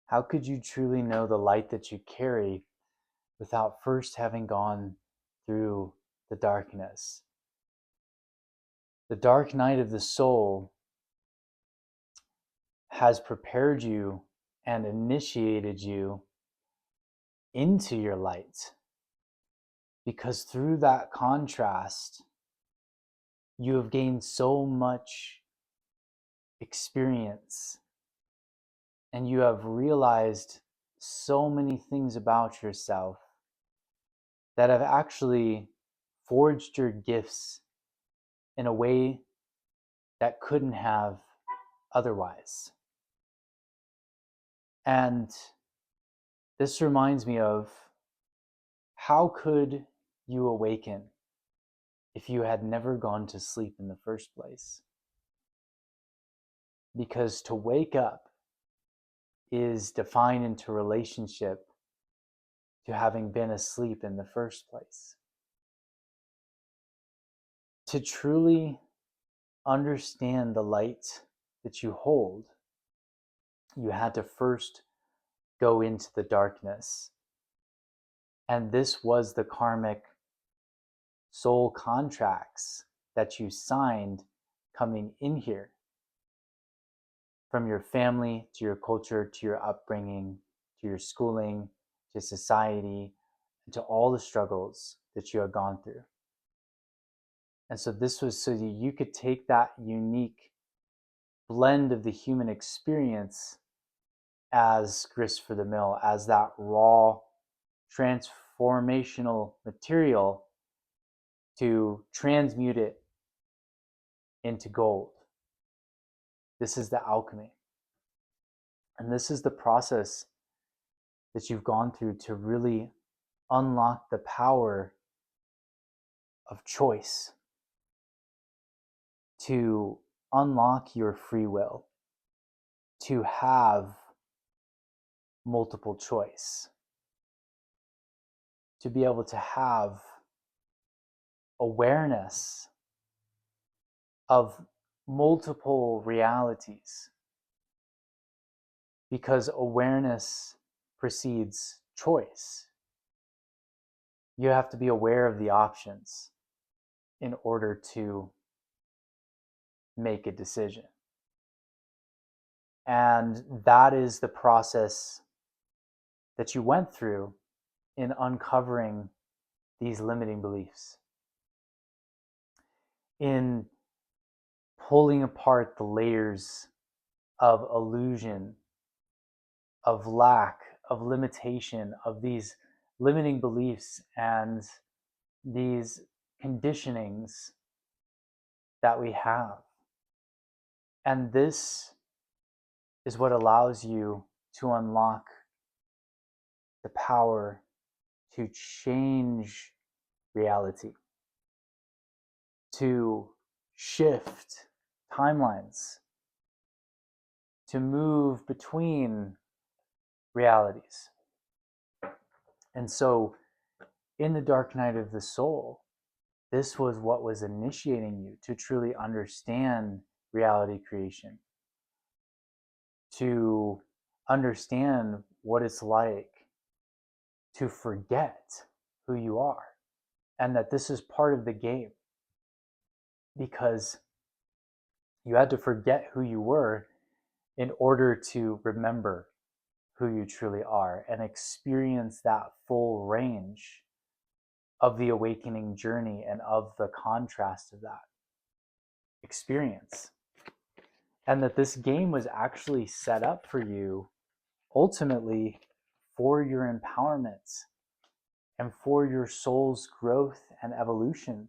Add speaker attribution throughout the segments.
Speaker 1: How could you truly know the light that you carry without first having gone through the darkness? The dark night of the soul has prepared you and initiated you into your light, because through that contrast, you have gained so much experience and you have realized so many things about yourself that have actually forged your gifts in a way that couldn't have otherwise. And this reminds me of, how could you awaken if you had never gone to sleep in the first place? Because to wake up is defined into relationship to having been asleep in the first place. To truly understand the light that you hold, you had to first go into the darkness. And this was the karmic soul contracts that you signed coming in here, from your family to your culture to your upbringing to your schooling to society and to all the struggles that you had gone through. And so this was so that you could take that unique blend of the human experience as grist for the mill, as that raw transformational material, to transmute it into gold. This is the alchemy. And this is the process that you've gone through to really unlock the power of choice, to unlock your free will, to have multiple choice, to be able to have awareness of multiple realities, because awareness precedes choice. You have to be aware of the options in order to make a decision. And that is the process that you went through in uncovering these limiting beliefs, in pulling apart the layers of illusion, of lack, of limitation, of these limiting beliefs and these conditionings that we have. And this is what allows you to unlock the power to change reality, to shift timelines, to move between realities. And so in the dark night of the soul, this was what was initiating you to truly understand reality creation, to understand what it's like to forget who you are, and that this is part of the game, because you had to forget who you were in order to remember who you truly are and experience that full range of the awakening journey and of the contrast of that experience. And that this game was actually set up for you ultimately for your empowerment and for your soul's growth and evolution.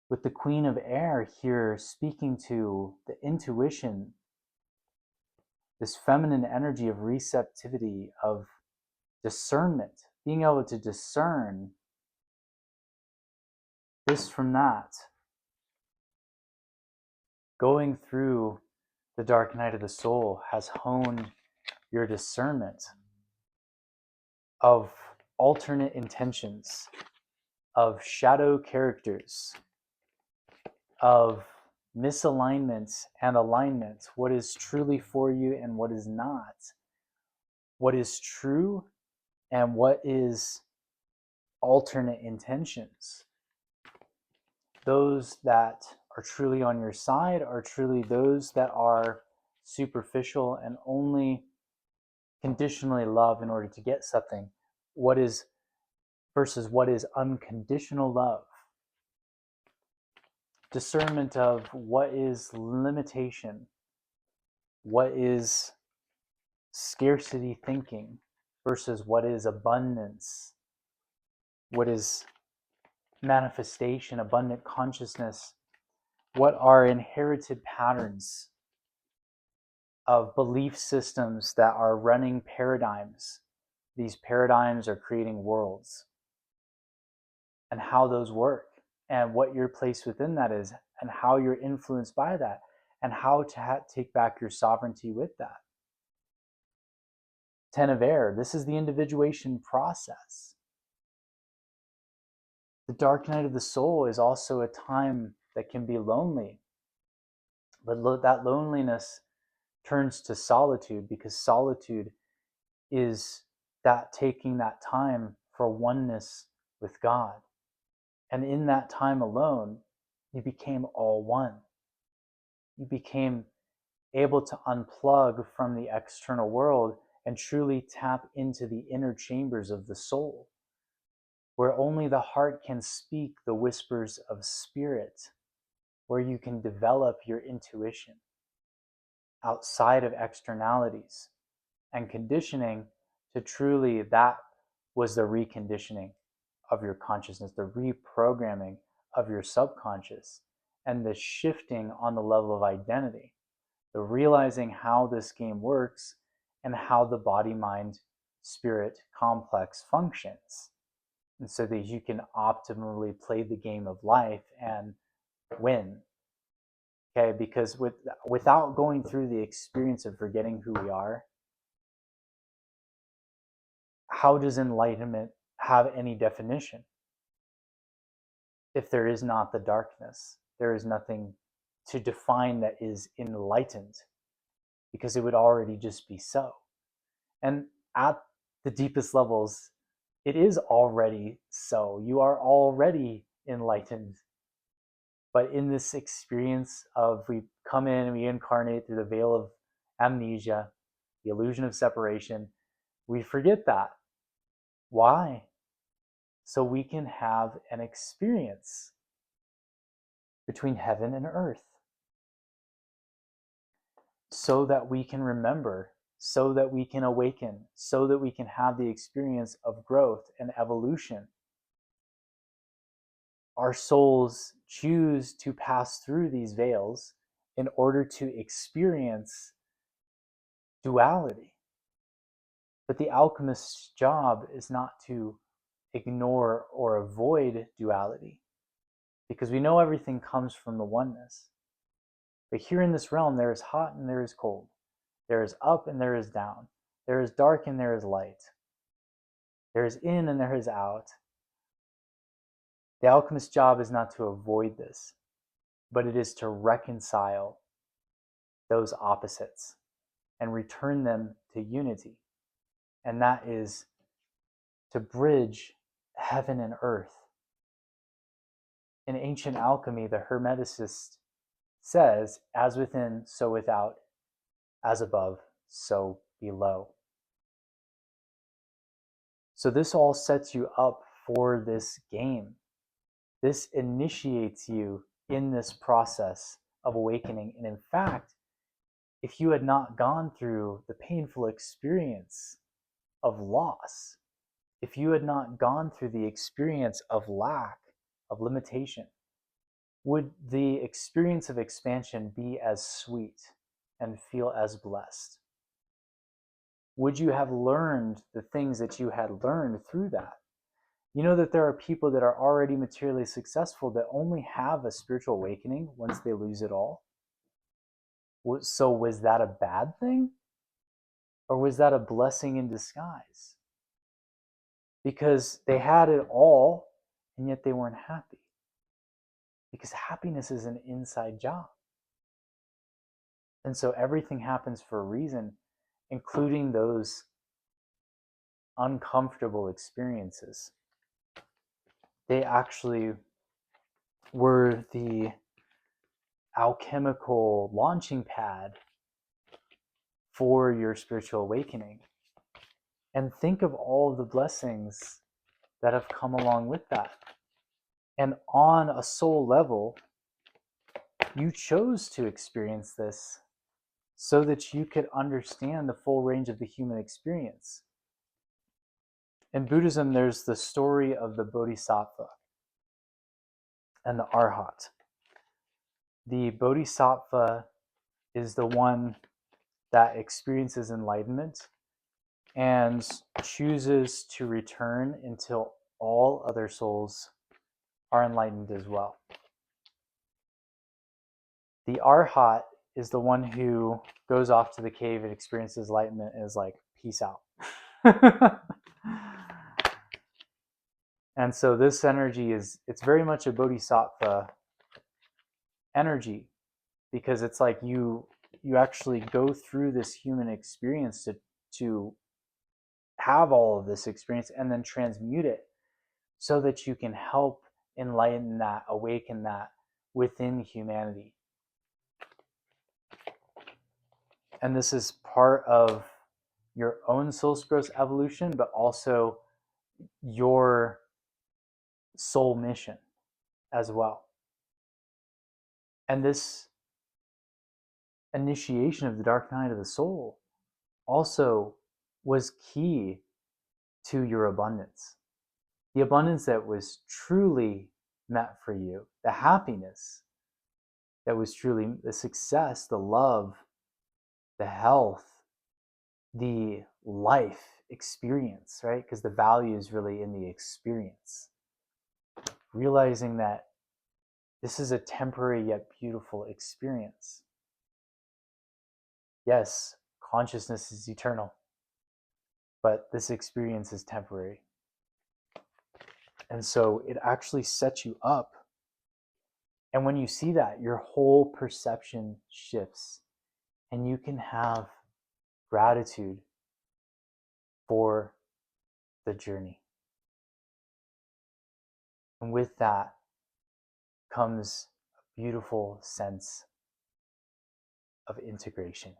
Speaker 1: With the Queen of Air here speaking to the intuition, this feminine energy of receptivity, of discernment, being able to discern this from that, going through the dark night of the soul has honed your discernment of alternate intentions, of shadow characters, of misalignments and alignments, what is truly for you and what is not, what is true and what is alternate intentions. Those that are truly on your side are truly those that are superficial and only conditionally love in order to get something. What is versus what is unconditional love? Discernment of what is limitation, what is scarcity thinking versus what is abundance, what is manifestation, abundant consciousness, what are inherited patterns of belief systems that are running paradigms. These paradigms are creating worlds, and how those work, and what your place within that is, and how you're influenced by that, and how to take back your sovereignty with that. 10 of air, this is the individuation process. The dark night of the soul is also a time that can be lonely, but that loneliness turns to solitude, because solitude is that taking that time for oneness with God. And in that time alone, you became all one. You became able to unplug from the external world and truly tap into the inner chambers of the soul, where only the heart can speak the whispers of spirit, where you can develop your intuition outside of externalities and conditioning to truly, that was the reconditioning of your consciousness, the reprogramming of your subconscious, and the shifting on the level of identity, the realizing how this game works and how the body, mind, spirit complex functions, and so that you can optimally play the game of life and win. Okay, because without going through the experience of forgetting who we are, how does enlightenment have any definition? If there is not the darkness, there is nothing to define that is enlightened, because it would already just be so. And at the deepest levels, it is already so. You are already enlightened. But in this experience of, we come in and we incarnate through the veil of amnesia, the illusion of separation, we forget that. Why? So we can have an experience between heaven and earth, so that we can remember, so that we can awaken, so that we can have the experience of growth and evolution. Our souls choose to pass through these veils in order to experience duality. But the alchemist's job is not to ignore or avoid duality, because we know everything comes from the oneness. But here in this realm, there is hot and there is cold. There is up and there is down. There is dark and there is light. There is in and there is out. The alchemist's job is not to avoid this, but it is to reconcile those opposites and return them to unity. And that is to bridge heaven and earth. In ancient alchemy, the Hermeticist says, as within, so without, as above, so below. So this all sets you up for this game. This initiates you in this process of awakening. And in fact, if you had not gone through the painful experience of loss, if you had not gone through the experience of lack, of limitation, would the experience of expansion be as sweet and feel as blessed? Would you have learned the things that you had learned through that? You know that there are people that are already materially successful that only have a spiritual awakening once they lose it all. So was that a bad thing? Or was that a blessing in disguise? Because they had it all, and yet they weren't happy. Because happiness is an inside job. And so everything happens for a reason, including those uncomfortable experiences. They actually were the alchemical launching pad for your spiritual awakening. And think of all of the blessings that have come along with that. And on a soul level, you chose to experience this so that you could understand the full range of the human experience. In Buddhism, there's the story of the Bodhisattva and the Arhat. The Bodhisattva is the one that experiences enlightenment and chooses to return until all other souls are enlightened as well. The Arhat is the one who goes off to the cave and experiences enlightenment and is like, peace out. And so this energy it's very much a bodhisattva energy, because it's like you actually go through this human experience to have all of this experience and then transmute it so that you can help enlighten that, awaken that within humanity. And this is part of your own soul's growth evolution, but also your soul mission as well. And this initiation of the dark night of the soul also was key to your abundance. The abundance that was truly meant for you, the happiness that was truly the success, the love, the health, the life experience, right? Because the value is really in the experience. Realizing that this is a temporary yet beautiful experience. Yes, consciousness is eternal, but this experience is temporary. And so it actually sets you up. And when you see that, your whole perception shifts and you can have gratitude for the journey. And with that comes a beautiful sense of integration.